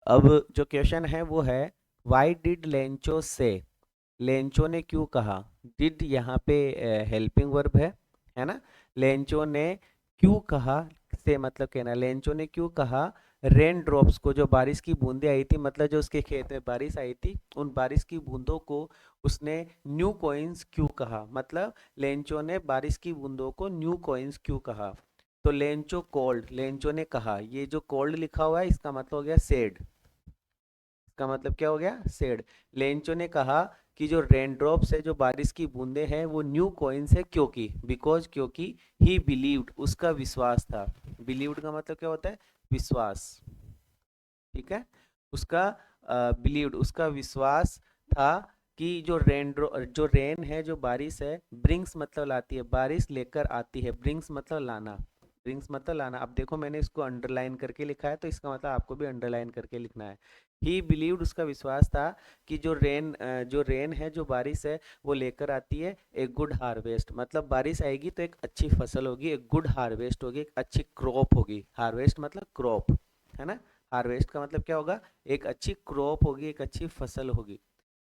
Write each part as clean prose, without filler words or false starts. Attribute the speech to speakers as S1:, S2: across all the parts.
S1: अब जो क्वेश्चन है वो है, वाई डिड लेंचो से, लेंचो ने क्यों कहा। डिड यहाँ पे हेल्पिंग वर्ब है ना। लेंचो ने क्यों कहा, से मतलब कहना, लेंचो ने क्यों कहा रेन ड्रॉप्स को, जो बारिश की बूंदें आई थी, मतलब जो उसके खेत में बारिश आई थी, उन बारिश की बूंदों को उसने न्यू कॉइन्स क्यों कहा, मतलब लेंचो ने बारिश की बूंदों को न्यू कॉइन्स क्यों कहा। तो लेंचो कोल्ड, लेंचो ने कहा, ये जो कोल्ड लिखा हुआ है इसका मतलब हो गया सेड, इसका मतलब क्या हो गया, सेड। लेंचो ने कहा कि जो रेनड्रॉप्स है, जो बारिश की बूंदे हैं, वो न्यू कॉइन्स है, क्योंकि, बिकॉज, क्योंकि ही बिलीव्ड, उसका विश्वास था। बिलीव्ड का मतलब क्या होता है, विश्वास, ठीक है। उसका बिलीव्ड, उसका विश्वास था कि जो रेन है, जो बारिश है, ब्रिंग्स मतलब लाती है, बारिश लेकर आती है, ब्रिंग्स मतलब लाना, ब्रिंग्स मतलब लाना। अब देखो मैंने इसको अंडरलाइन करके लिखा है, तो इसका मतलब आपको भी अंडरलाइन करके लिखना है। ही बिलीव्ड, उसका विश्वास था कि जो रेन है, जो बारिश है, वो लेकर आती है एक गुड हार्वेस्ट, मतलब बारिश आएगी तो एक अच्छी फसल होगी, एक गुड हार्वेस्ट होगी, एक अच्छी क्रॉप होगी। हार्वेस्ट मतलब क्रॉप, है ना। हार्वेस्ट का मतलब क्या होगा, एक अच्छी क्रॉप होगी, एक अच्छी फसल होगी।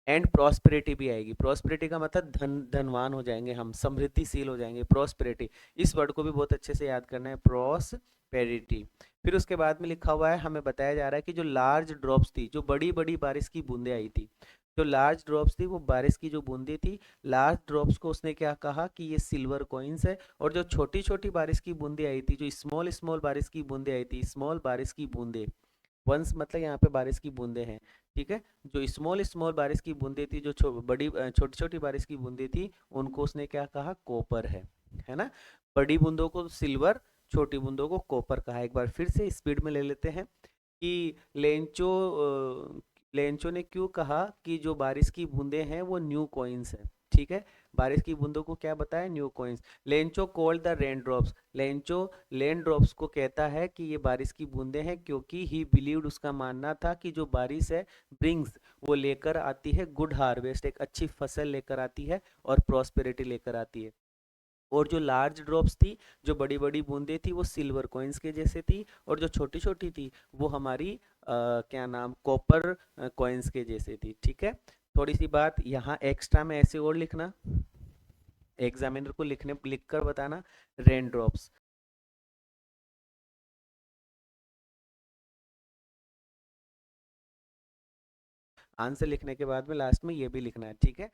S1: एंड प्रॉस्पेरिटी भी आएगी, प्रॉस्पेरिटी का मतलब धनवान हो जाएंगे हम, समृद्धिशील हो जाएंगे, प्रॉस्पेरिटी। इस वर्ड को भी बहुत अच्छे से याद करना है, प्रॉस्पेरिटी। फिर उसके बाद में लिखा हुआ है, हमें बताया जा रहा है कि जो लार्ज ड्रॉप्स थी, जो बड़ी बड़ी बारिश की बूंदें आई थी, जो लार्ज ड्रॉप्स थी, वो बारिश की जो बूंदें थी, लार्ज ड्रॉप्स को उसने क्या कहा कि ये सिल्वर कॉइन्स है। और जो छोटी छोटी बारिश की बूंदें आई थी, जो स्मॉल स्मॉल बारिश की बूंदें आई थी, स्मॉल बारिश की बूंदें, वंस मतलब यहाँ पे बारिश की बूंदें हैं, ठीक है। जो स्मॉल स्मॉल बारिश की बूंदें थी, जो छोटी छोटी बारिश की बूंदें थी, उनको उसने क्या कहा, कॉपर है ना। बड़ी बूंदों को सिल्वर, छोटी बूंदों को कॉपर कहा। एक बार फिर से स्पीड में ले लेते हैं कि लेंचो ने क्यों कहा कि जो बारिश की बूंदें हैं वो न्यू कॉइन्स है, ठीक है। बारिश की बूंदों को क्या बताया, new coins. Lencho called the rain drops, Lencho rain drops को कहता है कि ये बारिश की बूंदें हैं, क्योंकि ही बिलीव्ड, उसका मानना था कि जो बारिश है, ब्रिंग्स, वो लेकर आती है गुड हार्वेस्ट, एक अच्छी फसल लेकर आती है, और प्रॉस्पेरिटी लेकर आती है। और जो लार्ज ड्रॉप्स थी, जो बड़ी बड़ी बूंदें थी, वो सिल्वर कॉइन्स के जैसे थी। और जो छोटी छोटी थी, वो हमारी क्या नाम, कॉपर कॉइन्स के जैसे थी, ठीक है। थोड़ी सी बात यहाँ एक्स्ट्रा में ऐसे और लिखना, एग्जामिनर को लिख कर बताना, रेन ड्रॉप्स। आंसर लिखने के बाद में लास्ट में ये भी लिखना है, ठीक है।